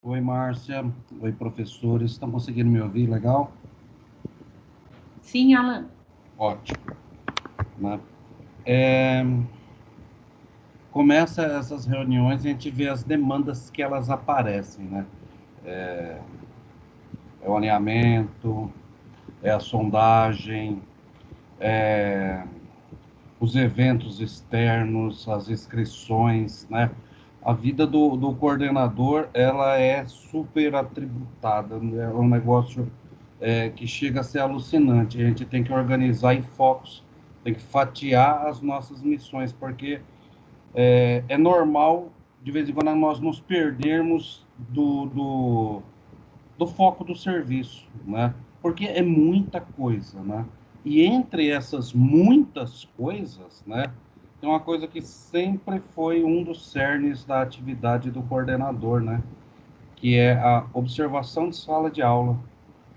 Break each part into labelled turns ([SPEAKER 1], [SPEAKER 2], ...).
[SPEAKER 1] Oi, Márcia. Oi, professores. Estão conseguindo me ouvir? Legal?
[SPEAKER 2] Sim, Alan.
[SPEAKER 1] Ótimo. Né? É, Começa essas reuniões e a gente vê as demandas que elas aparecem, né? É o alinhamento, é a sondagem, é os eventos externos, as inscrições, né? A vida do coordenador, ela é super atributada, né? É um negócio que chega a ser alucinante. A gente tem que organizar em focos, tem que fatiar as nossas missões, porque é normal, de vez em quando, nós nos perdermos do foco do serviço, né? Porque é muita coisa, né? E entre essas muitas coisas, né, tem uma coisa que sempre foi um dos cernes da atividade do coordenador, né, que é a observação de sala de aula.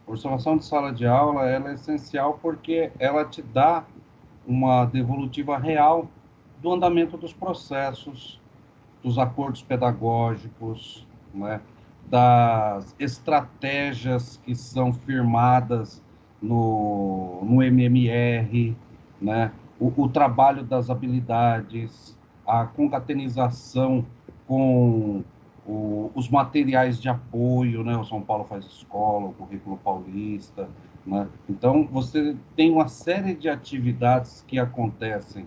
[SPEAKER 1] A observação de sala de aula, ela é essencial porque ela te dá uma devolutiva real do andamento dos processos, dos acordos pedagógicos, né, das estratégias que são firmadas no MMR, né, o trabalho das habilidades, a concatenização com os materiais de apoio, né, o São Paulo Faz Escola, o Currículo Paulista, né? Então, você tem uma série de atividades que acontecem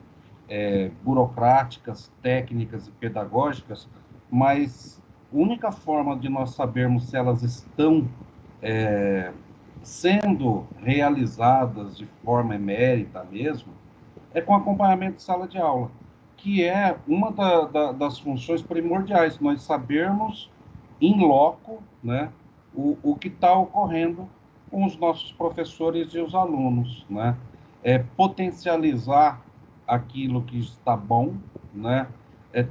[SPEAKER 1] burocráticas, técnicas e pedagógicas, mas a única forma de nós sabermos se elas estão sendo realizadas de forma emérita mesmo é com acompanhamento de sala de aula, que é uma das funções primordiais, nós sabermos em loco, né, o que está ocorrendo com os nossos professores e os alunos, né? Potencializar aquilo que está bom, né?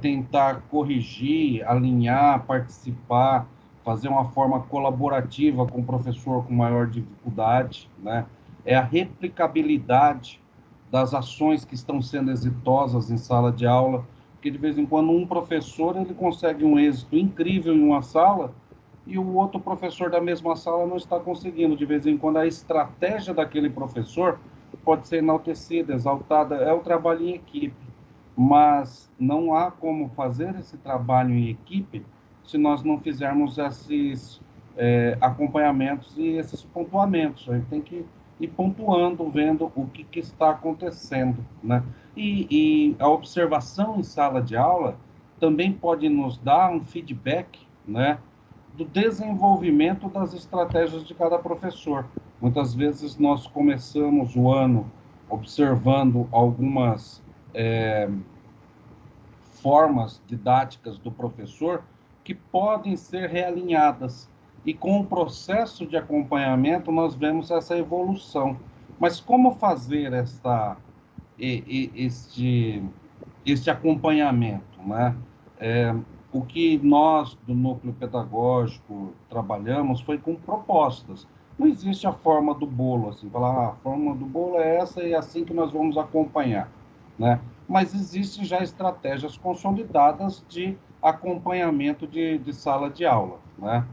[SPEAKER 1] Tentar corrigir, alinhar, participar, fazer uma forma colaborativa com o professor com maior dificuldade, né? É a replicabilidade das ações que estão sendo exitosas em sala de aula, porque de vez em quando um professor ele consegue um êxito incrível em uma sala e o outro professor da mesma sala não está conseguindo. De vez em quando a estratégia daquele professor pode ser enaltecida, exaltada, é o trabalho em equipe, mas não há como fazer esse trabalho em equipe se nós não fizermos esses acompanhamentos e esses pontuamentos. A gente tem que ir pontuando, vendo o que está acontecendo, né? E a observação em sala de aula também pode nos dar um feedback, né, do desenvolvimento das estratégias de cada professor. Muitas vezes nós começamos o ano observando algumas formas didáticas do professor que podem ser realinhadas. E com o processo de acompanhamento, nós vemos essa evolução. Mas como fazer este, este acompanhamento, né? O que nós, do núcleo pedagógico, trabalhamos foi com propostas. Não existe a forma do bolo, assim, falar, a forma do bolo é essa e é assim que nós vamos acompanhar, né? Mas existem já estratégias consolidadas de acompanhamento de sala de aula, né?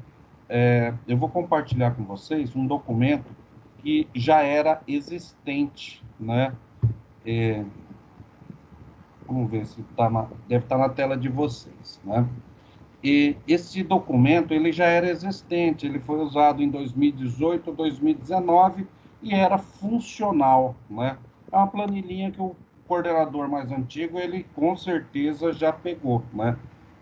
[SPEAKER 1] Eu vou compartilhar com vocês um documento que já era existente, né? Vamos ver se deve estar na tela de vocês, né? E esse documento ele já era existente, ele foi usado em 2018, 2019 e era funcional, né? É uma planilhinha que o coordenador mais antigo ele com certeza já pegou, né?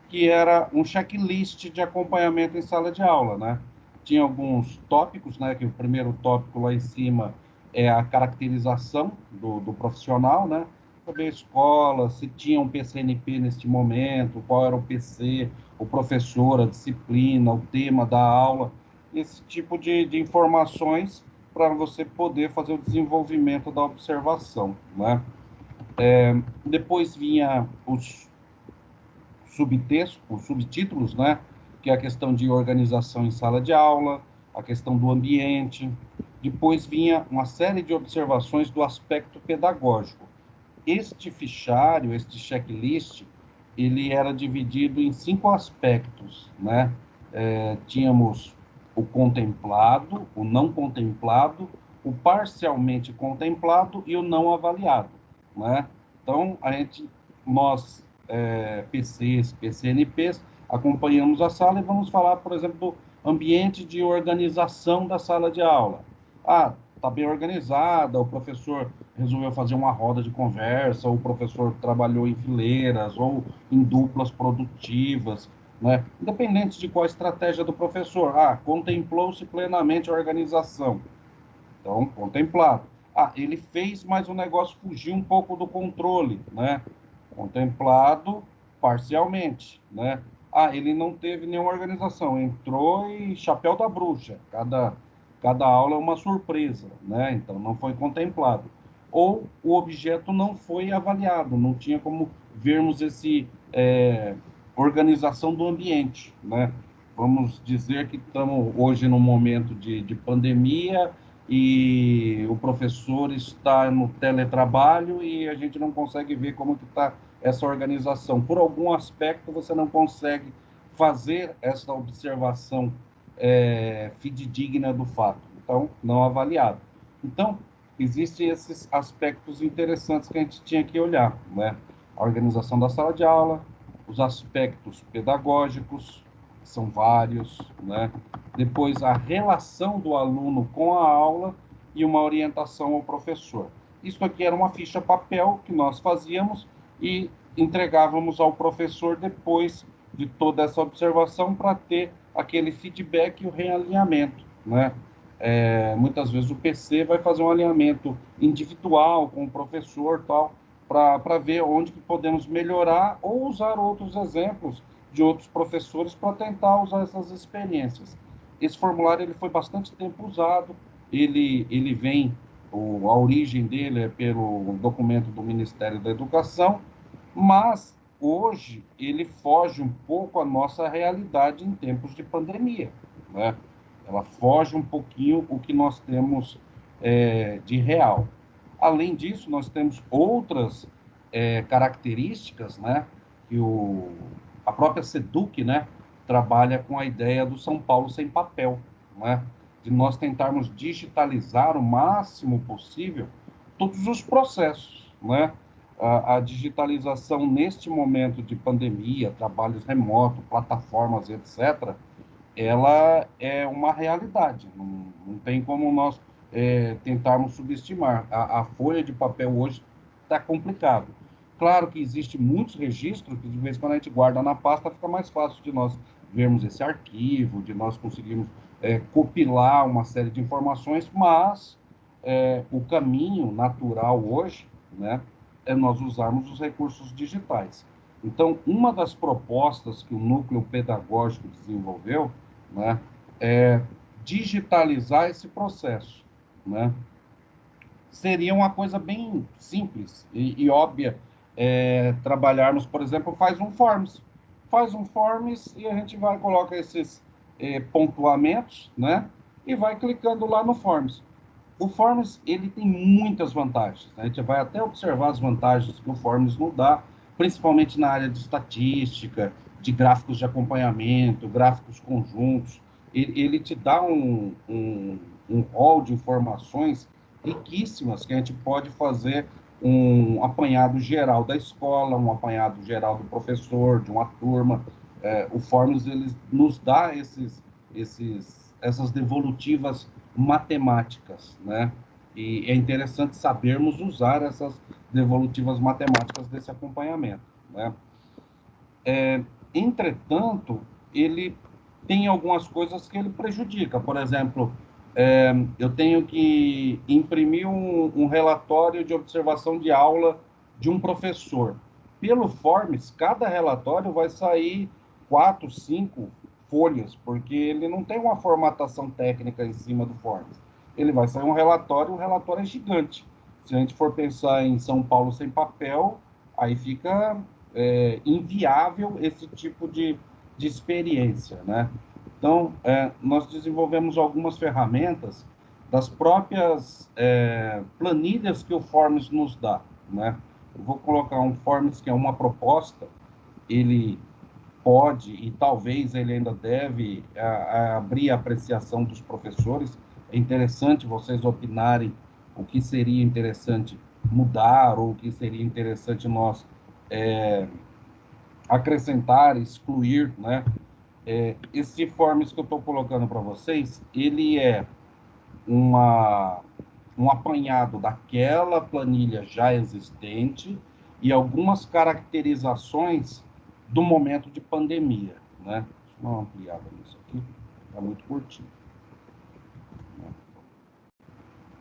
[SPEAKER 1] Que era um checklist de acompanhamento em sala de aula, né? Tinha alguns tópicos, né? Que o primeiro tópico lá em cima é a caracterização do profissional, né? Sobre a escola, se tinha um PCNP neste momento, qual era o PC, o professor, a disciplina, o tema da aula, esse tipo de informações para você poder fazer o desenvolvimento da observação, né? Depois vinha os subtítulos, né? Que é a questão de organização em sala de aula, a questão do ambiente. Depois vinha uma série de observações do aspecto pedagógico. Este fichário, este checklist, ele era dividido em 5 aspectos, né? tínhamos o contemplado, o não contemplado, o parcialmente contemplado e o não avaliado, né? Então, nós, PCs, PCNPs, acompanhamos a sala e vamos falar, por exemplo, do ambiente de organização da sala de aula. Ah, está bem organizada, o professor resolveu fazer uma roda de conversa, ou o professor trabalhou em fileiras ou em duplas produtivas, né? Independente de qual a estratégia do professor. Ah, contemplou-se plenamente a organização. Então, contemplado. Ah, ele fez, mas o negócio fugiu um pouco do controle, né? Contemplado parcialmente, né? Ah, ele não teve nenhuma organização, entrou e chapéu da bruxa. Cada aula é uma surpresa, né? Então, não foi contemplado. Ou o objeto não foi avaliado, não tinha como vermos esse organização do ambiente, né? Vamos dizer que estamos hoje num momento de pandemia e o professor está no teletrabalho e a gente não consegue ver como que está essa organização. Por algum aspecto, você não consegue fazer essa observação fidedigna do fato. Então, não avaliado. Então, existem esses aspectos interessantes que a gente tinha que olhar, né? A organização da sala de aula, os aspectos pedagógicos, são vários, né? Depois, a relação do aluno com a aula e uma orientação ao professor. Isso aqui era uma ficha papel que nós fazíamos e entregávamos ao professor depois de toda essa observação para ter aquele feedback e o realinhamento, né? Muitas vezes o PC vai fazer um alinhamento individual com o professor, tal, para ver onde que podemos melhorar ou usar outros exemplos de outros professores para tentar usar essas experiências. Esse formulário ele foi bastante tempo usado, ele vem, a origem dele é pelo documento do Ministério da Educação, mas hoje ele foge um pouco à nossa realidade em tempos de pandemia, né? Ela foge um pouquinho o que nós temos de real. Além disso, nós temos outras características, né? Que a própria SEDUC, né, trabalha com a ideia do São Paulo sem papel, né? De nós tentarmos digitalizar o máximo possível todos os processos, né? A digitalização neste momento de pandemia, trabalhos remotos, plataformas, etc., ela é uma realidade. Não tem como nós tentarmos subestimar. A folha de papel hoje está complicado. Claro que existe muitos registros que de vez em quando a gente guarda na pasta, fica mais fácil de nós vermos esse arquivo, de nós conseguirmos compilar uma série de informações, mas o caminho natural hoje, né, é nós usarmos os recursos digitais. Então, uma das propostas que o núcleo pedagógico desenvolveu, né, é digitalizar esse processo, né? Seria uma coisa bem simples e óbvia trabalharmos, por exemplo, faz um forms e a gente vai coloca esses pontuamentos, né? E vai clicando lá no forms. O Forms ele tem muitas vantagens, né? A gente vai até observar as vantagens que o Forms nos dá, principalmente na área de estatística, de gráficos de acompanhamento, gráficos conjuntos. Ele te dá um rol de informações riquíssimas que a gente pode fazer um apanhado geral da escola, um apanhado geral do professor, de uma turma. O Forms ele nos dá essas devolutivas matemáticas, né? E é interessante sabermos usar essas devolutivas matemáticas desse acompanhamento, né? Entretanto, ele tem algumas coisas que ele prejudica. Por exemplo, eu tenho que imprimir um relatório de observação de aula de um professor. Pelo Forms, cada relatório vai sair 4, 5 folhas, porque ele não tem uma formatação técnica em cima do Forms. Ele vai sair um relatório, o relatório é gigante. Se a gente for pensar em São Paulo sem papel, aí fica inviável esse tipo de experiência, né? Então, nós desenvolvemos algumas ferramentas das próprias planilhas que o Forms nos dá, né? Eu vou colocar um Forms que é uma proposta, ele pode e talvez ele ainda deve abrir a apreciação dos professores. É interessante vocês opinarem o que seria interessante mudar ou o que seria interessante nós acrescentar, excluir, né? Esse informes que eu estou colocando para vocês, ele é um apanhado daquela planilha já existente e algumas caracterizações do momento de pandemia, né? Deixa eu dar uma ampliada nisso aqui, está muito curtinho.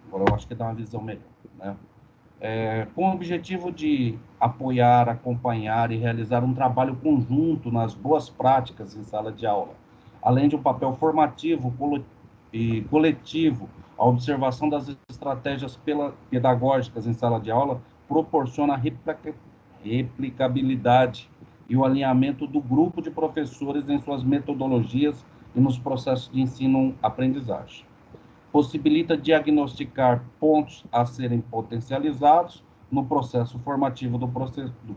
[SPEAKER 1] Agora eu acho que dá uma visão melhor, né? Com o objetivo de apoiar, acompanhar e realizar um trabalho conjunto nas boas práticas em sala de aula, além de um papel formativo e coletivo, a observação das estratégias pedagógicas em sala de aula proporciona a replicabilidade e o alinhamento do grupo de professores em suas metodologias e nos processos de ensino-aprendizagem. Possibilita diagnosticar pontos a serem potencializados no processo formativo do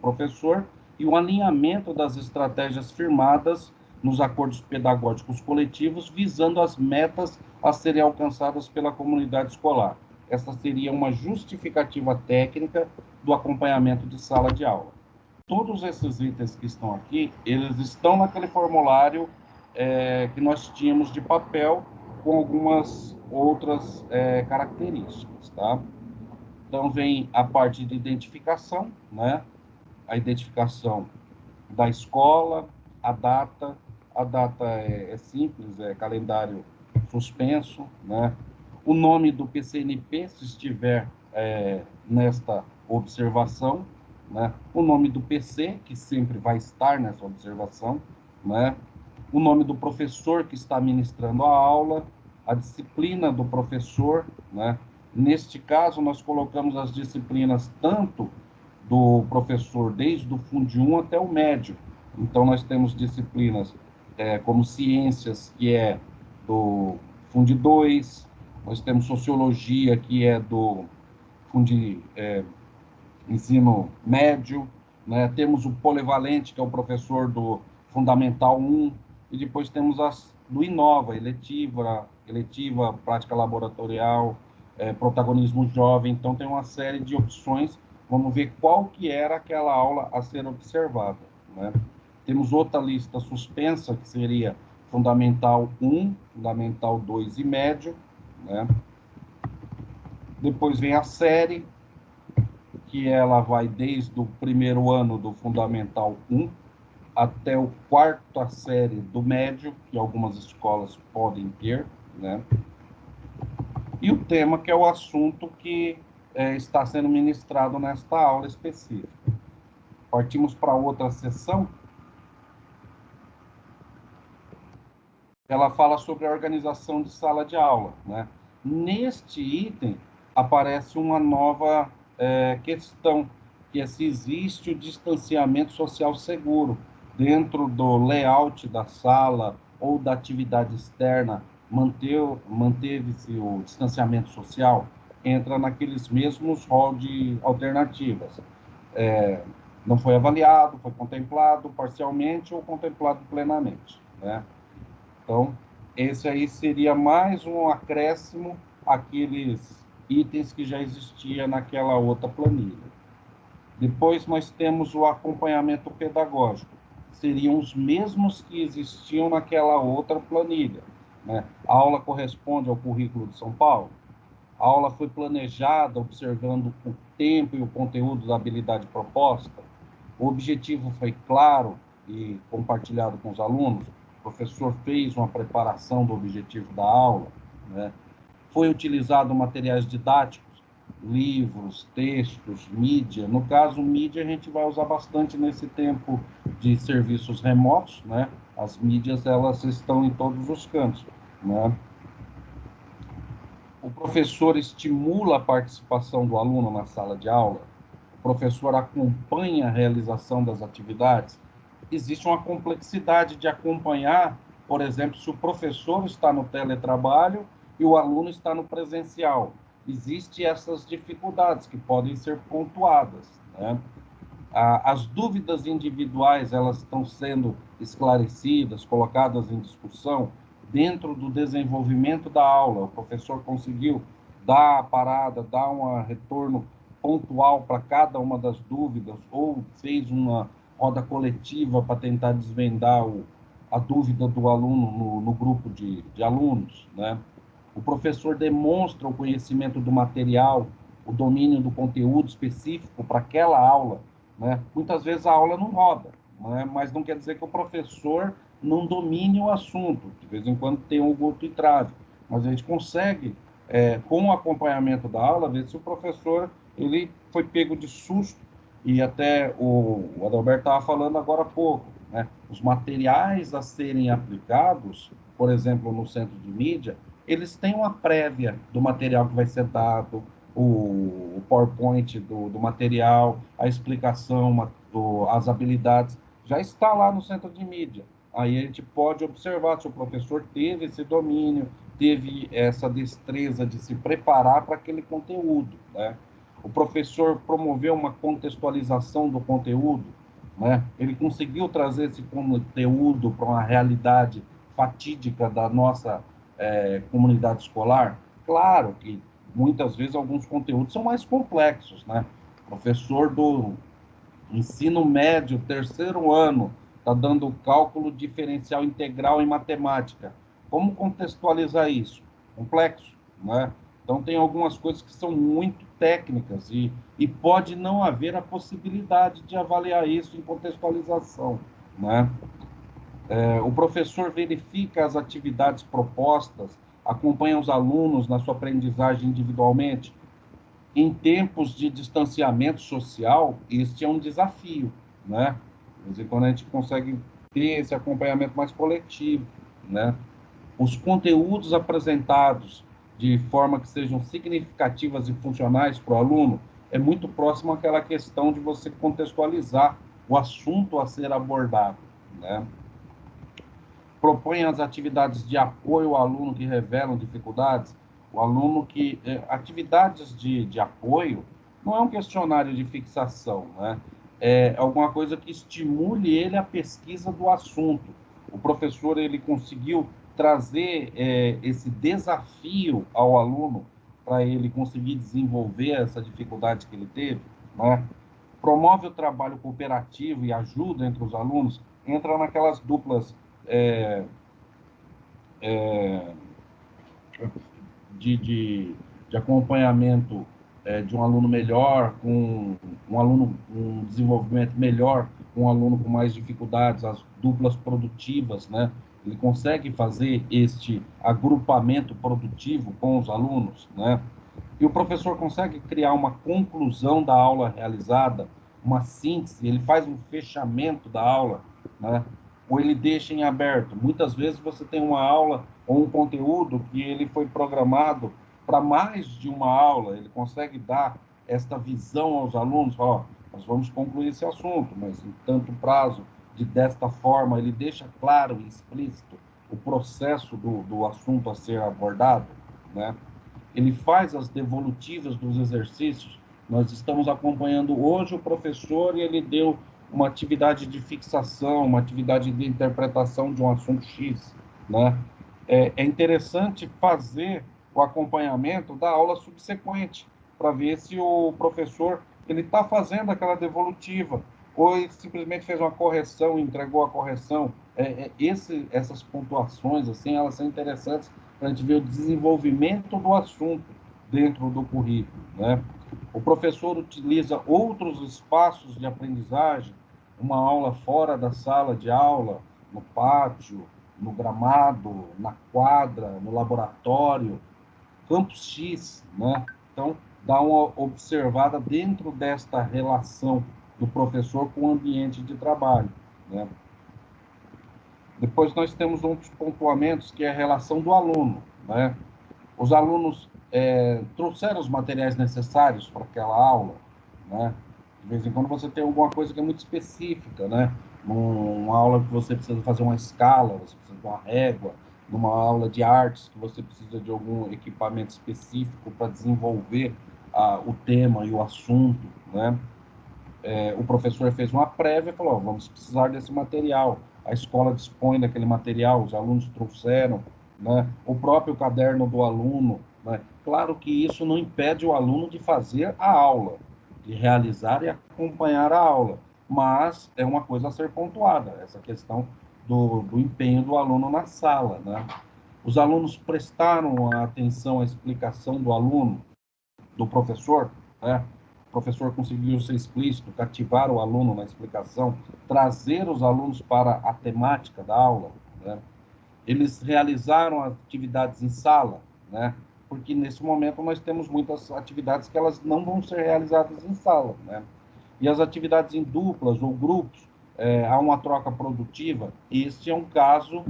[SPEAKER 1] professor e o alinhamento das estratégias firmadas nos acordos pedagógicos coletivos, visando as metas a serem alcançadas pela comunidade escolar. Essa seria uma justificativa técnica do acompanhamento de sala de aula. Todos esses itens que estão aqui, eles estão naquele formulário que nós tínhamos de papel, com algumas outras características, tá? Então, vem a parte de identificação, né? A identificação da escola, a data é simples, é calendário suspenso, né? O nome do PCNP, se estiver nesta observação, né? O nome do PC, que sempre vai estar nessa observação, né? O nome do professor que está ministrando a aula, a disciplina do professor, né? Neste caso, nós colocamos as disciplinas tanto do professor desde o Fundo 1 até o médio. Então, nós temos disciplinas como ciências, que é do Fundo 2, nós temos sociologia, que é do Fundo ensino médio, né? Temos o polivalente, que é o professor do Fundamental 1, e depois temos as do Inova, eletiva, prática laboratorial, protagonismo jovem. Então tem uma série de opções. Vamos ver qual que era aquela aula a ser observada, né? Temos outra lista suspensa, que seria Fundamental 1, Fundamental 2 e médio, né? Depois vem a série, que ela vai desde o primeiro ano do Fundamental 1 até o quarta série do médio, que algumas escolas podem ter, né? E o tema, que é o assunto que está sendo ministrado nesta aula específica. Partimos para outra sessão. Ela fala sobre a organização de sala de aula, né? Neste item, aparece uma nova questão, que é se existe o distanciamento social seguro dentro do layout da sala ou da atividade externa. Manteve-se o distanciamento social, entra naqueles mesmos rol de alternativas. Não foi avaliado, foi contemplado parcialmente ou contemplado plenamente, né? Então, esse aí seria mais um acréscimo àqueles itens que já existia naquela outra planilha. Depois nós temos o acompanhamento pedagógico. Seriam os mesmos que existiam naquela outra planilha, né? A aula corresponde ao currículo de São Paulo. A aula foi planejada observando o tempo e o conteúdo da habilidade proposta. O objetivo foi claro e compartilhado com os alunos. O professor fez uma preparação do objetivo da aula, né? Foi utilizado materiais didáticos, livros, textos, mídia. No caso, mídia a gente vai usar bastante nesse tempo de serviços remotos, né? As mídias, elas estão em todos os cantos, né? O professor estimula a participação do aluno na sala de aula, o professor acompanha a realização das atividades. Existe uma complexidade de acompanhar, por exemplo, se o professor está no teletrabalho e o aluno está no presencial. Existem essas dificuldades que podem ser pontuadas, né? As dúvidas individuais, elas estão sendo esclarecidas, colocadas em discussão dentro do desenvolvimento da aula. O professor conseguiu dar a parada, dar um retorno pontual para cada uma das dúvidas, ou fez uma roda coletiva para tentar desvendar a dúvida do aluno no grupo de alunos, né? O professor demonstra o conhecimento do material, o domínio do conteúdo específico para aquela aula, né? Muitas vezes a aula não roda, né? Mas não quer dizer que o professor não domine o assunto. De vez em quando tem um outro entrave, mas a gente consegue, com o acompanhamento da aula, ver se o professor ele foi pego de susto. E até o Adalberto estava falando agora há pouco, né? Os materiais a serem aplicados, por exemplo, no centro de mídia, eles têm uma prévia do material que vai ser dado, o PowerPoint do material, a explicação, as habilidades, já está lá no centro de mídia. Aí a gente pode observar se o professor teve esse domínio, teve essa destreza de se preparar para aquele conteúdo, né? O professor promoveu uma contextualização do conteúdo, né? Ele conseguiu trazer esse conteúdo para uma realidade fatídica da nossa comunidade escolar. Claro que muitas vezes alguns conteúdos são mais complexos, né? O professor do ensino médio, terceiro ano, está dando cálculo diferencial integral em matemática. Como contextualizar isso? Complexo, né? Então, tem algumas coisas que são muito técnicas e pode não haver a possibilidade de avaliar isso em contextualização, né? O professor verifica as atividades propostas, acompanha os alunos na sua aprendizagem individualmente. Em tempos de distanciamento social, este é um desafio, né? De vez em quando a gente consegue ter esse acompanhamento mais coletivo, né? Os conteúdos apresentados de forma que sejam significativas e funcionais para o aluno é muito próximo àquela questão de você contextualizar o assunto a ser abordado, né? Propõe as atividades de apoio ao aluno que revelam dificuldades, o aluno que... atividades de apoio não é um questionário de fixação, né? É alguma coisa que estimule ele a pesquisa do assunto. O professor ele conseguiu trazer esse desafio ao aluno para ele conseguir desenvolver essa dificuldade que ele teve, né? Promove o trabalho cooperativo e ajuda entre os alunos, entra naquelas duplas é, de, de, de acompanhamento de um aluno melhor, com um aluno com um desenvolvimento melhor, com um aluno com mais dificuldades, as duplas produtivas, né? Ele consegue fazer este agrupamento produtivo com os alunos, né? E o professor consegue criar uma conclusão da aula realizada, uma síntese, ele faz um fechamento da aula, né? Ou ele deixa em aberto. Muitas vezes você tem uma aula ou um conteúdo que ele foi programado para mais de uma aula, ele consegue dar esta visão aos alunos, ó, nós vamos concluir esse assunto, mas em tanto prazo, desta forma, ele deixa claro e explícito o processo do assunto a ser abordado, né? Ele faz as devolutivas dos exercícios. Nós estamos acompanhando hoje o professor e ele deu uma atividade de fixação, uma atividade de interpretação de um assunto X, né? É interessante fazer o acompanhamento da aula subsequente para ver se o professor ele está fazendo aquela devolutiva ou ele simplesmente fez uma correção e entregou a correção. Essas pontuações assim, elas são interessantes para a gente ver o desenvolvimento do assunto dentro do currículo, né? O professor utiliza outros espaços de aprendizagem, uma aula fora da sala de aula, no pátio, no gramado, na quadra, no laboratório, campus X, né? Então, dá uma observada dentro desta relação do professor com o ambiente de trabalho, né? Depois nós temos outros pontuamentos, que é a relação do aluno, né? Os alunos trouxeram os materiais necessários para aquela aula, né? De vez em quando você tem alguma coisa que é muito específica, né? Numa aula que você precisa fazer uma escala, você precisa de uma régua, numa aula de artes que você precisa de algum equipamento específico para desenvolver o tema e o assunto, né? o professor fez uma prévia e falou, vamos precisar desse material, a escola dispõe daquele material, os alunos trouxeram, né? O próprio caderno do aluno, né? Claro que isso não impede o aluno de fazer a aula, de realizar e acompanhar a aula, mas é uma coisa a ser pontuada, essa questão do empenho do aluno na sala, né? Os alunos prestaram atenção à explicação do aluno, do professor, né? O professor conseguiu ser explícito, cativar o aluno na explicação, trazer os alunos para a temática da aula, né? Eles realizaram atividades em sala, né? Porque nesse momento nós temos muitas atividades que elas não vão ser realizadas em sala, né? E as atividades em duplas ou grupos, há uma troca produtiva. Este é um caso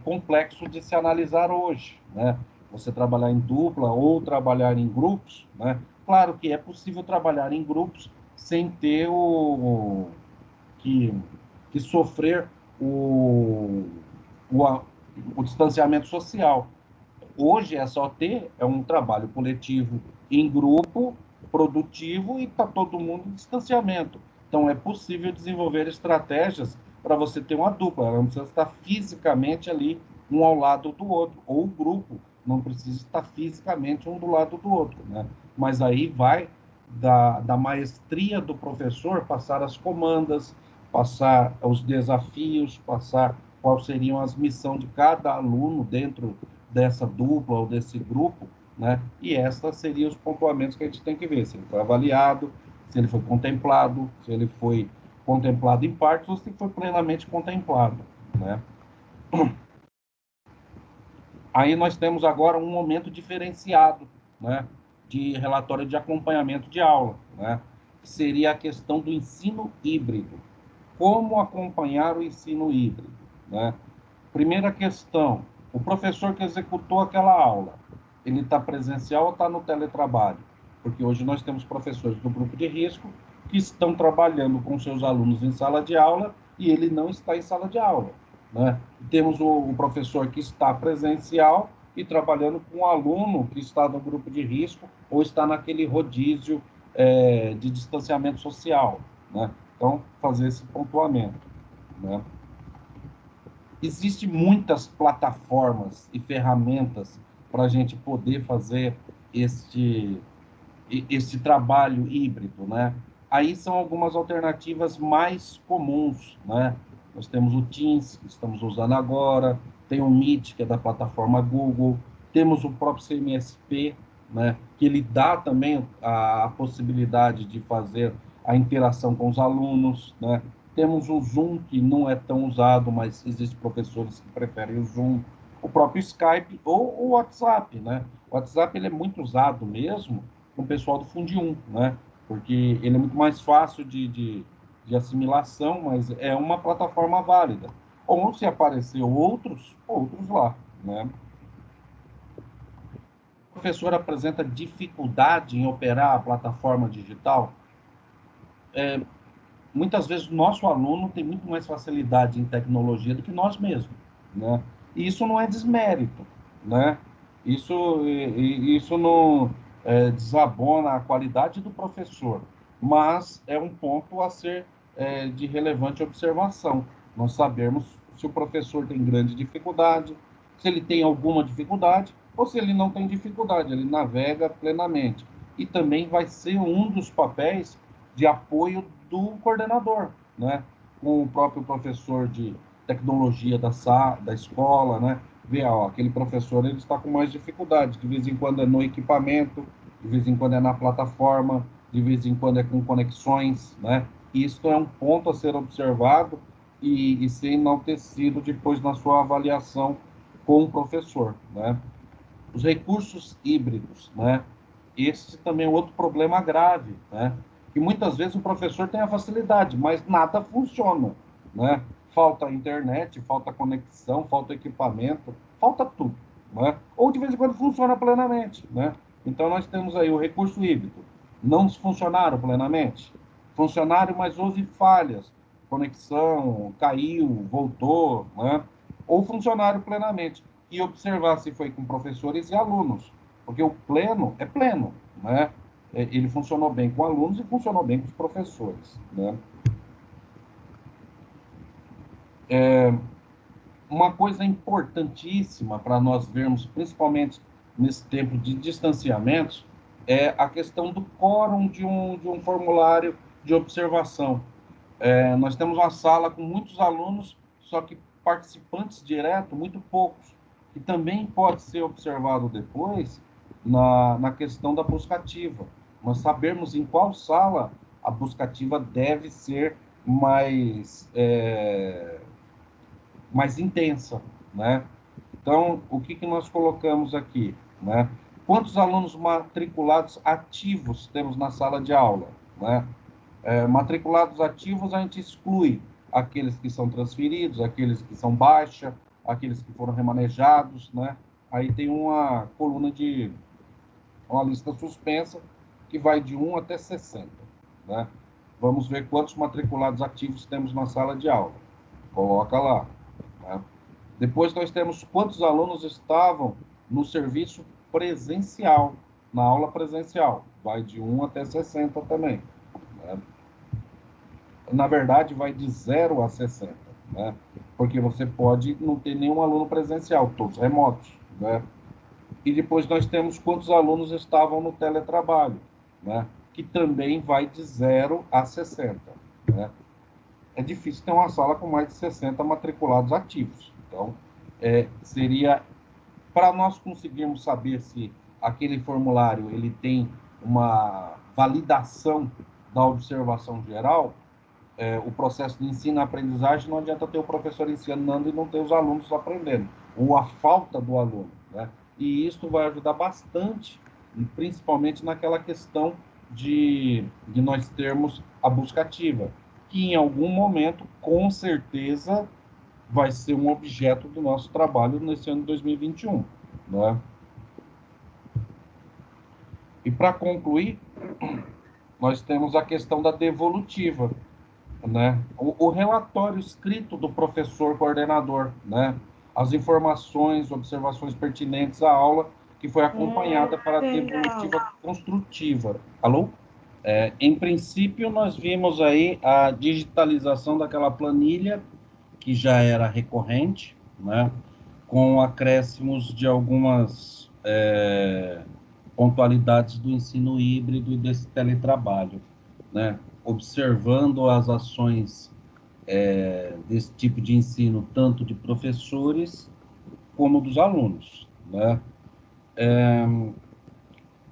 [SPEAKER 1] complexo de se analisar hoje, né? Você trabalhar em dupla ou trabalhar em grupos, né? Claro que é possível trabalhar em grupos sem ter que, que sofrer o, o, o distanciamento social. Hoje é só ter um trabalho coletivo em grupo, produtivo, e está todo mundo em distanciamento. Então é possível desenvolver estratégias para você ter uma dupla, ela não precisa estar fisicamente ali um ao lado do outro, ou o grupo não precisa estar fisicamente um do lado do outro, né? Mas aí vai da maestria do professor passar as comandas, passar os desafios, passar quais seriam as missões de cada aluno dentro dessa dupla ou desse grupo, né? E esses seriam os pontuamentos que a gente tem que ver, se ele foi avaliado, se ele foi contemplado, se ele foi contemplado em partes ou se foi plenamente contemplado, né? Aí nós temos agora um momento diferenciado, né, de relatório de acompanhamento de aula, né, que seria a questão do ensino híbrido. Como acompanhar o ensino híbrido, né? Primeira questão, o professor que executou aquela aula, ele está presencial ou está no teletrabalho? Porque hoje nós temos professores do grupo de risco que estão trabalhando com seus alunos em sala de aula e ele não está em sala de aula, né? Temos o professor que está presencial e trabalhando com o aluno que está no grupo de risco ou está naquele rodízio de distanciamento social, né? Então, fazer esse pontuamento, né? Existem muitas plataformas e ferramentas para a gente poder fazer este trabalho híbrido, né? Aí são algumas alternativas mais comuns, né? Nós temos o Teams, que estamos usando agora, tem o Meet, que é da plataforma Google, temos o próprio CMSP, né? Que ele dá também a possibilidade de fazer a interação com os alunos, né? Temos o Zoom, que não é tão usado, mas existem professores que preferem o Zoom, o próprio Skype ou o WhatsApp, né? O WhatsApp ele é muito usado mesmo com o pessoal do Fundi 1, né? Porque ele é muito mais fácil de assimilação, mas é uma plataforma válida. Ou se aparecer outros lá, né? O professor apresenta dificuldade em operar a plataforma digital. Muitas vezes o nosso aluno tem muito mais facilidade em tecnologia do que nós mesmos, né? E isso não é desmérito, né? Isso não desabona a qualidade do professor, mas é um ponto a ser de relevante observação. Nós sabemos se o professor tem grande dificuldade, se ele tem alguma dificuldade, ou se ele não tem dificuldade, ele navega plenamente. E também vai ser um dos papéis de apoio do coordenador, né? Com o próprio professor de tecnologia da escola, né? Ver, ó, aquele professor ele está com mais dificuldade, de vez em quando é no equipamento, de vez em quando é na plataforma, de vez em quando é com conexões, né? Isso é um ponto a ser observado e ser enaltecido depois na sua avaliação com o professor, né? Os recursos híbridos, né? Esse também é outro problema grave, né? Que muitas vezes o professor tem a facilidade, mas nada funciona, né? Falta internet, falta conexão, falta equipamento, falta tudo, né? Ou de vez em quando funciona plenamente, né? Então nós temos aí o recurso híbrido. Não funcionaram plenamente. Funcionaram, mas houve falhas. Conexão, caiu, voltou, né? Ou funcionaram plenamente e observar se foi com professores e alunos, porque o pleno é pleno, né? ele funcionou bem com alunos e funcionou bem com os professores, né? Uma coisa importantíssima para nós vermos, principalmente nesse tempo de distanciamentos, é a questão do quórum de um formulário de observação. Nós temos uma sala com muitos alunos, só que participantes direto, muito poucos, que também pode ser observado depois na questão da buscativa. Nós sabemos em qual sala a buscativa deve ser mais intensa, né? Então, o que nós colocamos aqui, né? Quantos alunos matriculados ativos temos na sala de aula, né? Matriculados ativos, a gente exclui aqueles que são transferidos, aqueles que são baixa, aqueles que foram remanejados, né? Aí tem uma coluna uma lista suspensa que vai de 1 até 60, né? Vamos ver quantos matriculados ativos temos na sala de aula. Coloca lá, né? Depois nós temos quantos alunos estavam no serviço presencial, na aula presencial. Vai de 1 até 60 também, né? Na verdade, vai de 0 a 60, né? Porque você pode não ter nenhum aluno presencial, todos remotos, né? E depois nós temos quantos alunos estavam no teletrabalho, né? Que também vai de 0 a 60, né? É difícil ter uma sala com mais de 60 matriculados ativos. Então, seria para nós conseguirmos saber se aquele formulário ele tem uma validação da observação geral, o processo de ensino-aprendizagem, não adianta ter o professor ensinando e não ter os alunos aprendendo, ou a falta do aluno, né? E isso vai ajudar bastante, principalmente naquela questão de nós termos a busca ativa, que em algum momento, com certeza, vai ser um objeto do nosso trabalho nesse ano de 2021, né? E para concluir, nós temos a questão da devolutiva, né? O relatório escrito do professor coordenador, né? As informações, observações pertinentes à aula, que foi acompanhada para a devolutiva construtiva. Alô? Em princípio, nós vimos aí a digitalização daquela planilha, que já era recorrente, né? Com acréscimos de algumas pontualidades do ensino híbrido e desse teletrabalho, né? Observando as ações desse tipo de ensino, tanto de professores como dos alunos, né?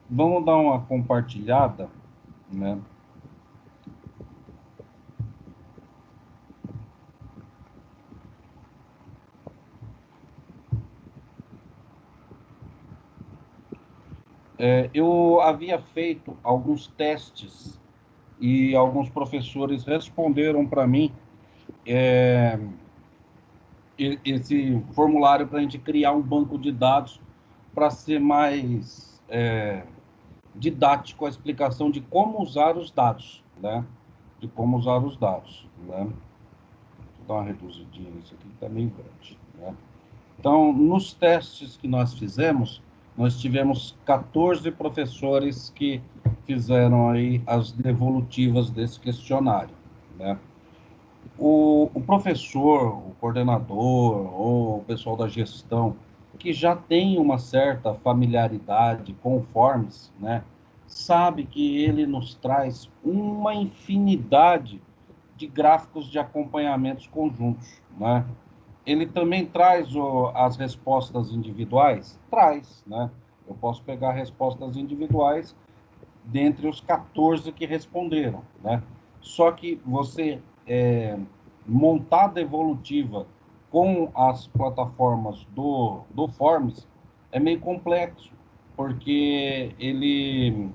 [SPEAKER 1] Vamos dar uma compartilhada, né? Eu havia feito alguns testes e alguns professores responderam para mim esse formulário para a gente criar um banco de dados para ser mais didático a explicação de como usar os dados, né? De como usar os dados, né? Vou dar uma reduzidinha nisso aqui, que está meio grande, né? Então, nos testes que nós fizemos, nós tivemos 14 professores que fizeram aí as devolutivas desse questionário, né? O professor, o coordenador ou o pessoal da gestão que já tem uma certa familiaridade com o Forms, né, sabe que ele nos traz uma infinidade de gráficos de acompanhamentos conjuntos, né? Ele também traz as respostas individuais? Traz, né? Eu posso pegar respostas individuais dentre os 14 que responderam, né? Só que você montar a devolutiva com as plataformas do Forms é meio complexo, porque ele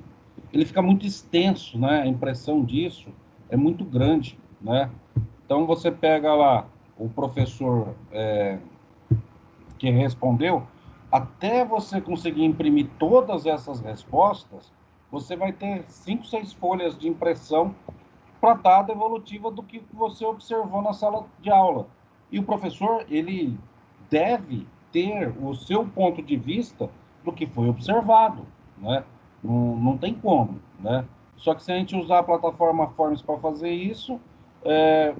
[SPEAKER 1] fica muito extenso, né? A impressão disso é muito grande, né? Então você pega lá o professor que respondeu, até você conseguir imprimir todas essas respostas, você vai ter 5, 6 folhas de impressão para dar a devolutiva do que você observou na sala de aula. E o professor, ele deve ter o seu ponto de vista do que foi observado, né? Não tem como, né? Só que se a gente usar a plataforma Forms para fazer isso,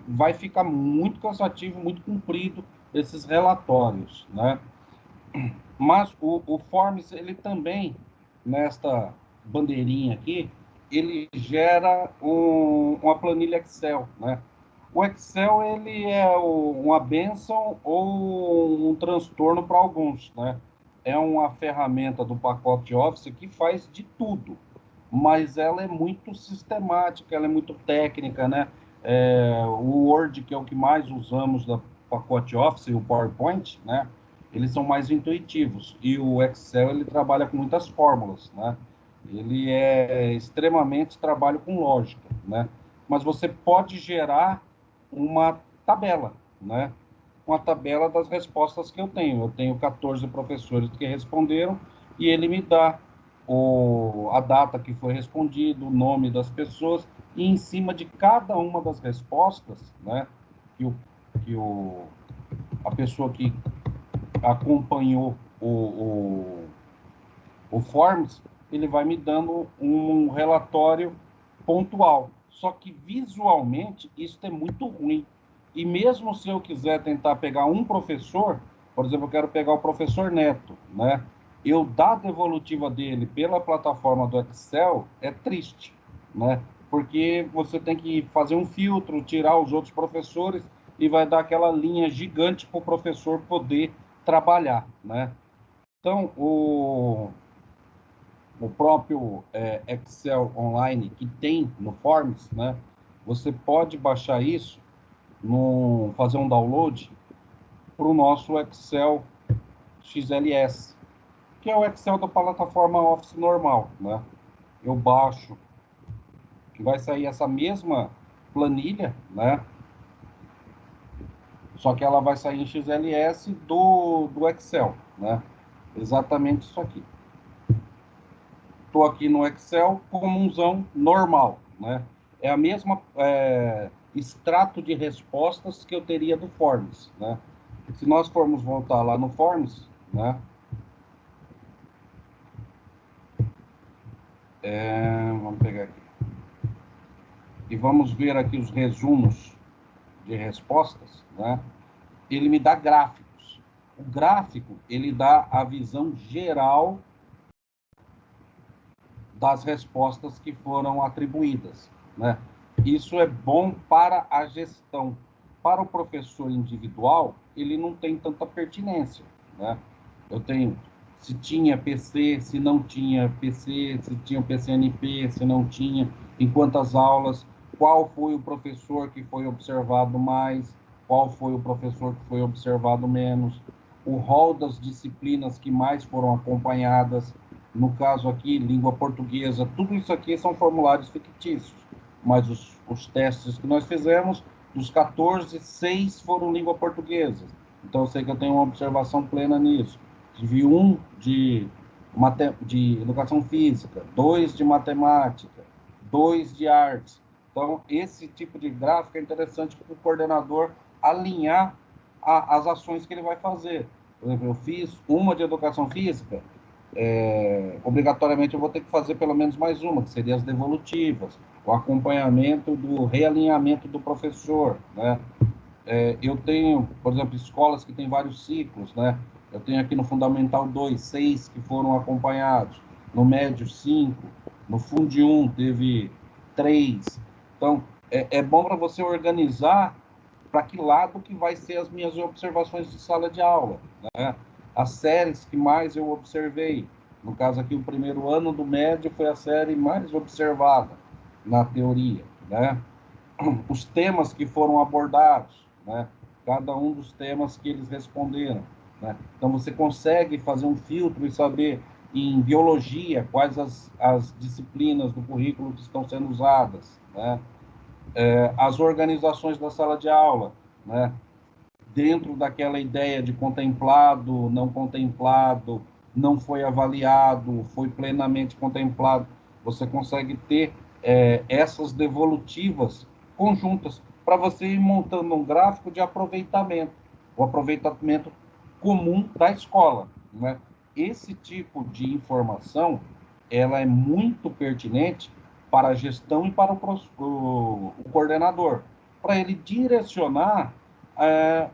[SPEAKER 1] vai ficar muito cansativo, muito comprido esses relatórios, né? Mas o Forms, ele também, nesta bandeirinha aqui, ele gera uma planilha Excel, né? O Excel, ele é uma bênção ou um transtorno para alguns, né? É uma ferramenta do pacote Office que faz de tudo, mas ela é muito sistemática, ela é muito técnica, né? O Word, que é o que mais usamos da pacote Office, e o PowerPoint, né? Eles são mais intuitivos. E o Excel, ele trabalha com muitas fórmulas, né? Ele é extremamente trabalho com lógica, né? Mas você pode gerar uma tabela, né? Uma tabela das respostas que eu tenho. Eu tenho 14 professores que responderam e ele me dá a data que foi respondido, o nome das pessoas, e em cima de cada uma das respostas, né, que, o, que a pessoa que acompanhou o Forms, ele vai me dando um relatório pontual. Só que visualmente isso é muito ruim. E mesmo se eu quiser tentar pegar um professor, por exemplo, eu quero pegar o professor Neto, né? Eu dar a devolutiva dele pela plataforma do Excel é triste, né? Porque você tem que fazer um filtro, tirar os outros professores e vai dar aquela linha gigante para o professor poder trabalhar, né? Então, o próprio Excel Online que tem no Forms, né? Você pode baixar isso, fazer um download para o nosso Excel XLS, que é o Excel da plataforma Office normal, né? Eu baixo, que vai sair essa mesma planilha, né? Só que ela vai sair em XLS do Excel, né? Exatamente isso aqui. Estou aqui no Excel comunzão normal, né? É a mesma extrato de respostas que eu teria do Forms, né? Se nós formos voltar lá no Forms, né? Vamos pegar aqui. E vamos ver aqui os resumos de respostas, né? Ele me dá gráficos. O gráfico, ele dá a visão geral das respostas que foram atribuídas, né? Isso é bom para a gestão. Para o professor individual, ele não tem tanta pertinência, né? Eu tenho se tinha PC, se não tinha PC, se tinha PCNP, se não tinha, em quantas aulas, qual foi o professor que foi observado mais, qual foi o professor que foi observado menos, o rol das disciplinas que mais foram acompanhadas, no caso aqui, língua portuguesa, tudo isso aqui são formulários fictícios, mas os testes que nós fizemos, dos 14, 6 foram língua portuguesa. Então, eu sei que eu tenho uma observação plena nisso. Tive um de educação física, 2 de matemática, 2 de artes. Então, esse tipo de gráfico é interessante para o coordenador alinhar as ações que ele vai fazer. Por exemplo, eu fiz uma de educação física, obrigatoriamente eu vou ter que fazer pelo menos mais uma, que seria as devolutivas, o acompanhamento do realinhamento do professor, né? Eu tenho, por exemplo, escolas que têm vários ciclos, né? Eu tenho aqui no Fundamental 2, 6 que foram acompanhados, no Médio 5, no Fundi 1 teve 3. Então, é bom para você organizar para que lado que vai ser as minhas observações de sala de aula, né? As séries que mais eu observei, no caso aqui, o primeiro ano do médio foi a série mais observada na teoria, né? Os temas que foram abordados, né? Cada um dos temas que eles responderam, né? Então, você consegue fazer um filtro e saber, em biologia, quais as disciplinas do currículo que estão sendo usadas, né? As organizações da sala de aula, né? Dentro daquela ideia de contemplado, não foi avaliado, foi plenamente contemplado, você consegue ter essas devolutivas conjuntas para você ir montando um gráfico de aproveitamento, o aproveitamento comum da escola, né? Esse tipo de informação, ela é muito pertinente para a gestão e para o coordenador, para ele direcionar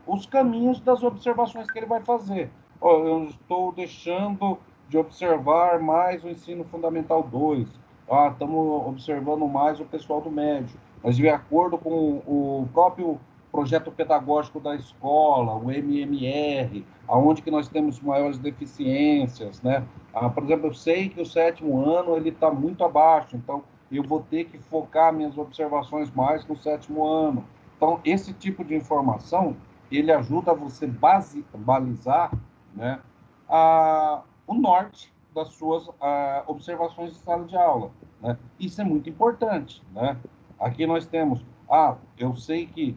[SPEAKER 1] os caminhos das observações que ele vai fazer. Oh, eu estou deixando de observar mais o ensino fundamental 2. Estamos observando mais o pessoal do médio. Mas, de acordo com o próprio projeto pedagógico da escola, o MMR, aonde que nós temos maiores deficiências, né? Por exemplo, eu sei que o 7º ano ele está muito abaixo, então eu vou ter que focar minhas observações mais no 7º ano. Então, esse tipo de informação, ele ajuda você balizar, né, o norte das suas observações de sala de aula, né? Isso é muito importante, né? Aqui nós temos, eu sei que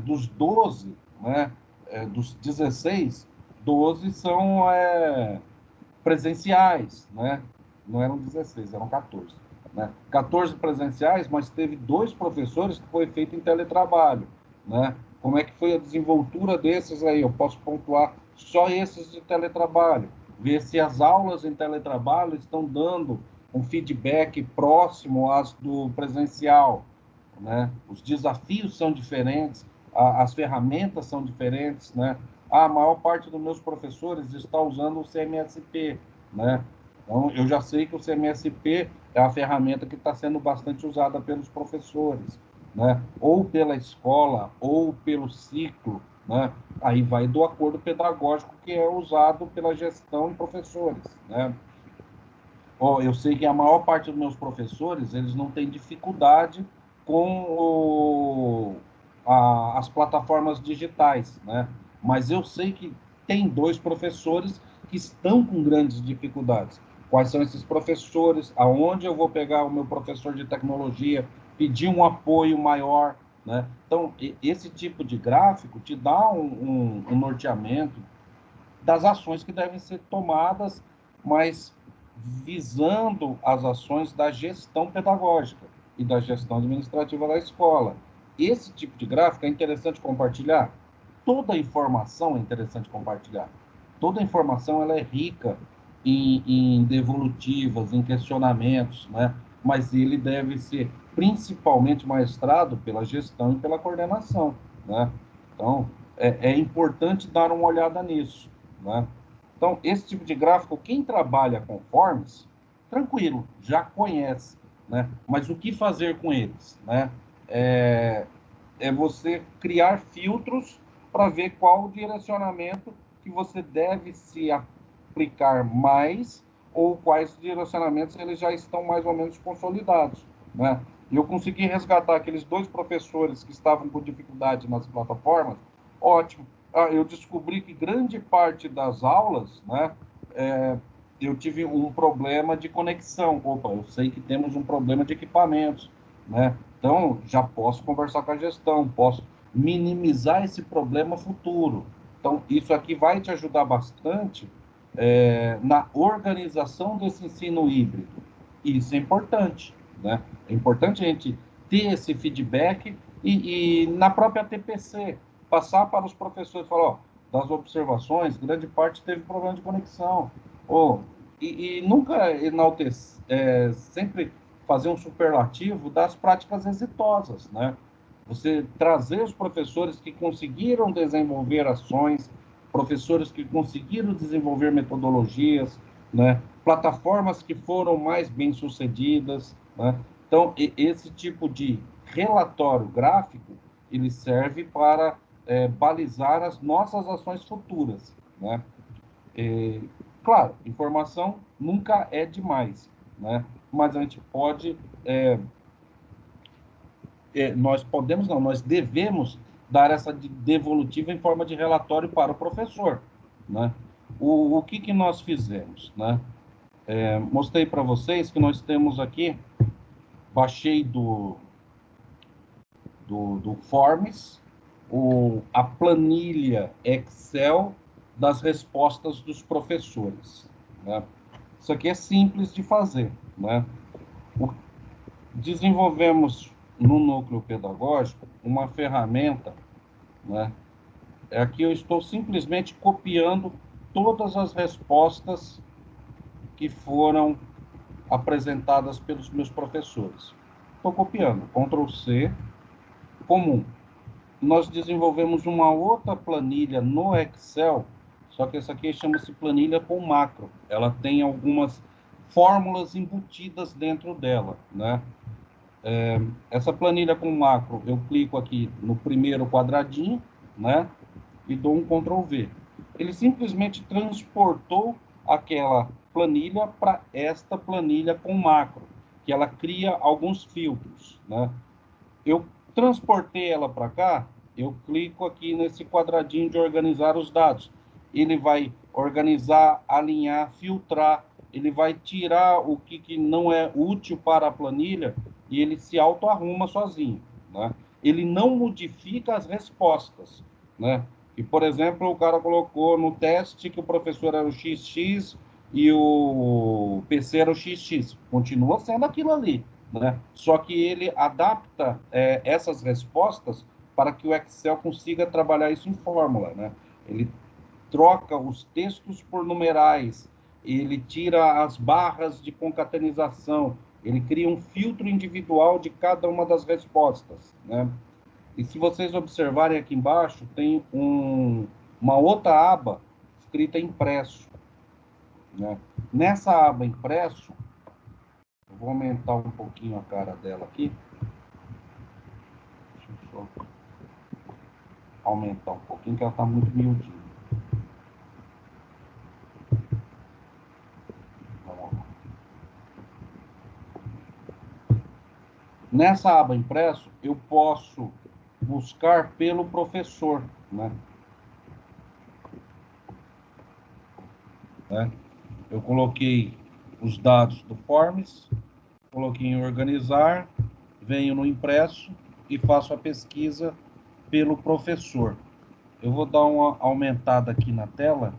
[SPEAKER 1] dos 12, né, dos 16, 12 são presenciais, né? Não eram 16, eram 14. Né? 14 presenciais, mas teve 2 professores que foi feito em teletrabalho. Né? Como é que foi a desenvoltura desses aí? Eu posso pontuar só esses de teletrabalho. Ver se as aulas em teletrabalho estão dando um feedback próximo às do presencial. Né? Os desafios são diferentes, as ferramentas são diferentes, né? A maior parte dos meus professores está usando o CMSP, né? Então, eu já sei que o CMSP é a ferramenta que está sendo bastante usada pelos professores, né? Ou pela escola, ou pelo ciclo, né? Aí vai do acordo pedagógico que é usado pela gestão e professores, né? Eu sei que a maior parte dos meus professores, eles não têm dificuldade com as plataformas digitais, né? Mas eu sei que tem 2 professores que estão com grandes dificuldades. Quais são esses professores? Aonde eu vou pegar o meu professor de tecnologia, pedir um apoio maior, né? Então, esse tipo de gráfico te dá um norteamento das ações que devem ser tomadas, mas visando as ações da gestão pedagógica e da gestão administrativa da escola. Esse tipo de gráfico é interessante compartilhar. Toda informação é interessante compartilhar. Toda informação ela é rica em devolutivas, em questionamentos, né? Mas ele deve ser principalmente maestrado pela gestão e pela coordenação, né? Então, é importante dar uma olhada nisso, né? Então, esse tipo de gráfico, quem trabalha com forms, tranquilo, já conhece, né? Mas o que fazer com eles, né? É você criar filtros para ver qual o direcionamento que você deve se aplicar mais ou quais direcionamentos eles já estão mais ou menos consolidados, né? E eu consegui resgatar aqueles 2 professores que estavam com dificuldade nas plataformas, ótimo. Eu descobri que grande parte das aulas, né, eu tive um problema de conexão. Opa, eu sei que temos um problema de equipamentos, né? Então, já posso conversar com a gestão, posso minimizar esse problema futuro. Então, isso aqui vai te ajudar bastante na organização desse ensino híbrido. Isso é importante, né? É importante a gente ter esse feedback e na própria TPC, passar para os professores, falar, ó, das observações, grande parte teve problema de conexão. E nunca enaltecer, sempre fazer um superlativo das práticas exitosas, né? Você trazer os professores que conseguiram desenvolver ações, professores que conseguiram desenvolver metodologias, né? Plataformas que foram mais bem-sucedidas, né? Então, esse tipo de relatório gráfico, ele serve para balizar as nossas ações futuras, né? Claro, informação nunca é demais, né? Mas a gente pode, nós podemos não, nós devemos dar essa devolutiva em forma de relatório para o professor, né? O que que nós fizemos, né? Mostrei para vocês que nós temos aqui, baixei do Forms, a planilha Excel das respostas dos professores, né? Isso aqui é simples de fazer, né? Desenvolvemos no núcleo pedagógico uma ferramenta, né? Aqui eu estou simplesmente copiando todas as respostas que foram apresentadas pelos meus professores. estou copiando, Ctrl C, comum. Nós desenvolvemos uma outra planilha no Excel, só que essa aqui chama-se planilha com macro. Ela tem algumas fórmulas embutidas dentro dela, né? Essa planilha com macro, eu clico aqui no primeiro quadradinho, né? E dou um Ctrl V. Ele simplesmente transportou aquela planilha para esta planilha com macro, que ela cria alguns filtros, né? Eu transportei ela para cá, eu clico aqui nesse quadradinho de organizar os dados. Ele vai organizar, alinhar, filtrar, ele vai tirar o que não é útil para a planilha e ele se auto-arruma sozinho, né? Ele não modifica as respostas, né? E, por exemplo, o cara colocou no teste que o professor era o XX e o PC era o XX. Continua sendo aquilo ali, né? Só que ele adapta essas respostas para que o Excel consiga trabalhar isso em fórmula, né? Ele troca os textos por numerais, ele tira as barras de concatenização, ele cria um filtro individual de cada uma das respostas, né? E se vocês observarem aqui embaixo, tem uma outra aba escrita impresso, né? Nessa aba impresso, eu vou aumentar um pouquinho a cara dela aqui. Deixa eu só aumentar um pouquinho, que ela está muito miudinha. Vamos lá. Nessa aba impresso, eu posso buscar pelo professor, né? Eu coloquei os dados do Forms, coloquei em organizar, venho no impresso e faço a pesquisa pelo professor. Eu vou dar uma aumentada aqui na tela,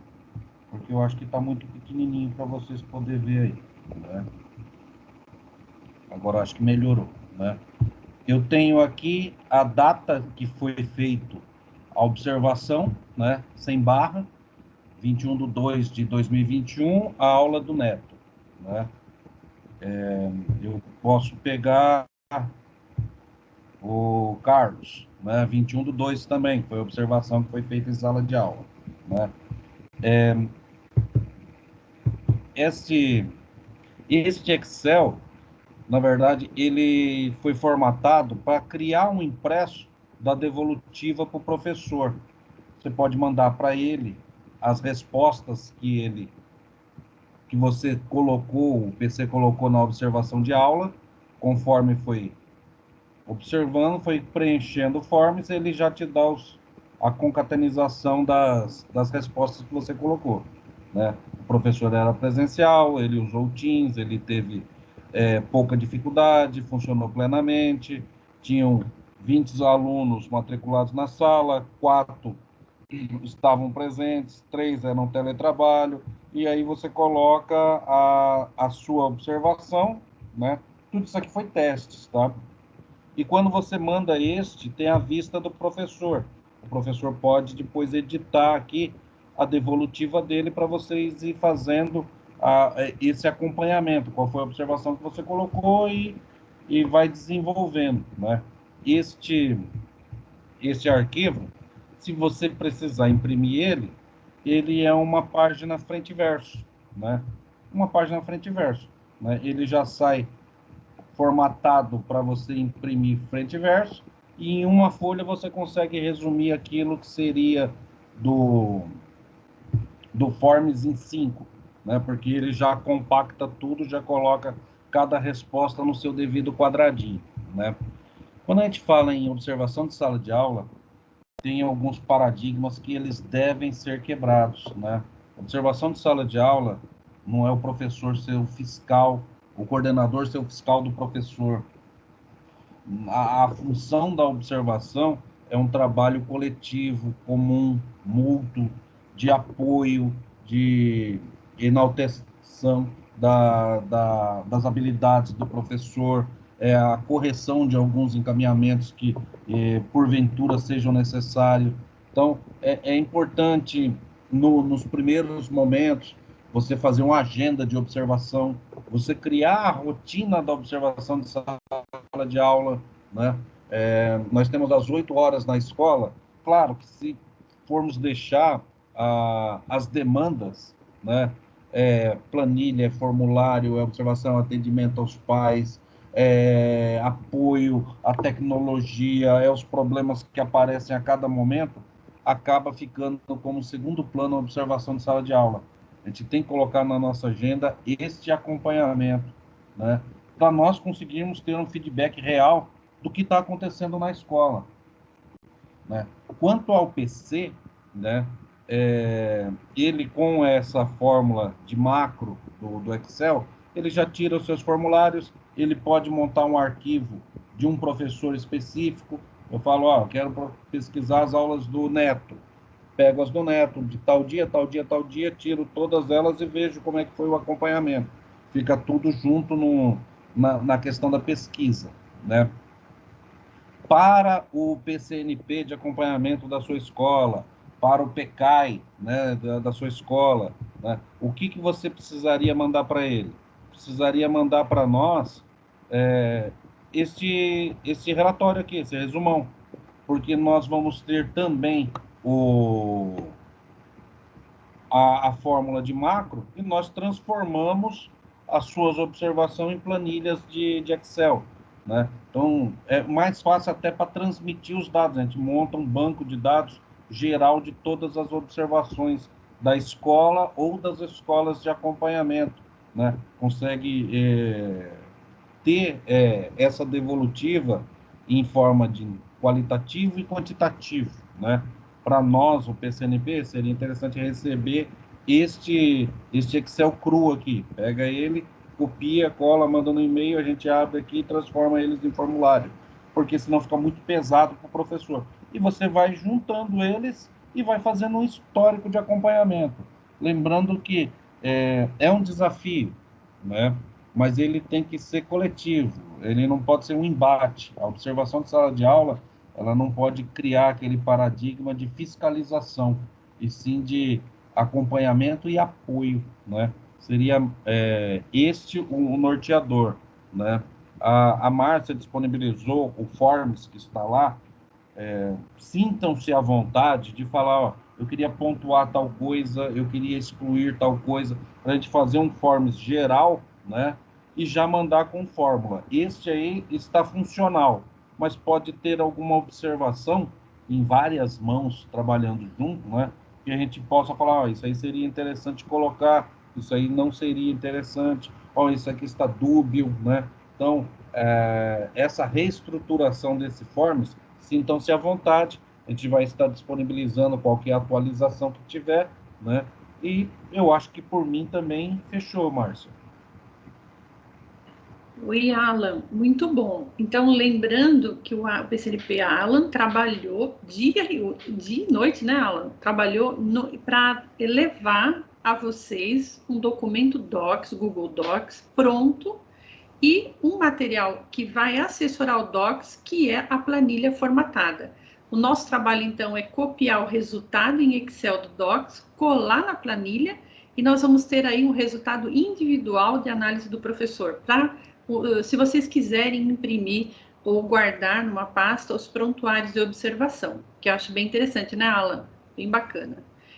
[SPEAKER 1] porque eu acho que está muito pequenininho para vocês poderem ver aí, né? Agora acho que melhorou, né? Eu tenho aqui a data que foi feito a observação, né? Sem barra, 21/2/2021, a aula do Neto, né? Eu posso pegar o Carlos, né? 21/2 também, foi a observação que foi feita em sala de aula, né? Este Excel, na verdade, ele foi formatado para criar um impresso da devolutiva para o professor. Você pode mandar para ele as respostas que você colocou, o PC colocou na observação de aula, conforme foi observando, foi preenchendo formas, ele já te dá a concatenização das respostas que você colocou, né? O professor era presencial, ele usou o Teams, ele teve pouca dificuldade, funcionou plenamente, tinham 20 alunos matriculados na sala, 4 estavam presentes, 3 eram teletrabalho, e aí você coloca a sua observação, né? Tudo isso aqui foi testes, tá? E quando você manda este, tem a vista do professor. O professor pode depois editar aqui a devolutiva dele para vocês ir fazendo esse acompanhamento, qual foi a observação que você colocou e vai desenvolvendo, né? Este arquivo, se você precisar imprimir ele, ele é uma página frente e verso, né? Uma página frente e verso, né? Ele já sai formatado para você imprimir frente e verso, e em uma folha você consegue resumir aquilo que seria do Forms em 5, né? Porque ele já compacta tudo, já coloca cada resposta no seu devido quadradinho, né? Quando a gente fala em observação de sala de aula, tem alguns paradigmas que eles devem ser quebrados, né? Observação de sala de aula não é o professor ser o fiscal, o coordenador ser o fiscal do professor. A função da observação é um trabalho coletivo, comum, mútuo, de apoio, de enalteção das habilidades do professor, a correção de alguns encaminhamentos que, porventura, sejam necessários. Então, é importante, nos primeiros momentos, você fazer uma agenda de observação, você criar a rotina da observação de sala sala de aula, né? Nós temos as 8 horas na escola. Claro que se formos deixar as demandas, né? Planilha, formulário, observação, atendimento aos pais, apoio à tecnologia, os problemas que aparecem a cada momento, acaba ficando como segundo plano a observação de sala de aula. A gente tem que colocar na nossa agenda este acompanhamento, né? Para nós conseguirmos ter um feedback real do que está acontecendo na escola, né? Quanto ao PC, né? Ele com essa fórmula de macro do Excel, ele já tira os seus formulários, ele pode montar um arquivo de um professor específico. Eu falo, ó, quero pesquisar as aulas do Neto. Pego as do Neto, de tal dia, tal dia, tal dia, tiro todas elas e vejo como é que foi o acompanhamento. Fica tudo junto na questão da pesquisa, né? Para o PCNP de acompanhamento da sua escola, para o PECAI, né, da sua escola, né, o que você precisaria mandar para ele? Precisaria mandar para nós este relatório aqui, esse resumão, porque nós vamos ter também a fórmula de macro e nós transformamos as suas observações em planilhas de Excel, né? Então, é mais fácil até para transmitir os dados. A gente monta um banco de dados geral de todas as observações da escola ou das escolas de acompanhamento, né? Consegue ter essa devolutiva em forma de qualitativo e quantitativo, né? Para nós, o PCNP, seria interessante receber este Excel cru aqui. Pega ele, copia, cola, manda no e-mail, a gente abre aqui e transforma eles em formulário, porque senão fica muito pesado para o professor. E você vai juntando eles e vai fazendo um histórico de acompanhamento. Lembrando que é um desafio, né? Mas ele tem que ser coletivo, ele não pode ser um embate. A observação de sala de aula, ela não pode criar aquele paradigma de fiscalização, e sim de acompanhamento e apoio, né? Seria este o norteador, né? A Márcia disponibilizou o Forms que está lá. Sintam-se à vontade de falar, ó, eu queria pontuar tal coisa, eu queria excluir tal coisa, para a gente fazer um Forms geral, né? E já mandar com fórmula. Este aí está funcional, mas pode ter alguma observação em várias mãos trabalhando junto, né? Que a gente possa falar, ó, isso aí seria interessante colocar, isso aí não seria interessante, ó, isso aqui está dúbio, né? Então, essa reestruturação desse Forms, sintam-se à vontade, a gente vai estar disponibilizando qualquer atualização que tiver, né? E eu acho que por mim também fechou, Márcio.
[SPEAKER 2] Oi, Alan, muito bom. Então, lembrando que o PCNP Alan trabalhou dia e noite, né, Alan? Trabalhou para levar a vocês um documento Docs, Google Docs, pronto, e um material que vai assessorar o Docs, que é a planilha formatada. O nosso trabalho, então, é copiar o resultado em Excel do Docs, colar na planilha, e nós vamos ter aí um resultado individual de análise do professor, tá? Se vocês quiserem imprimir ou guardar numa pasta os prontuários de observação, que eu acho bem interessante, né, Alan? Bem bacana.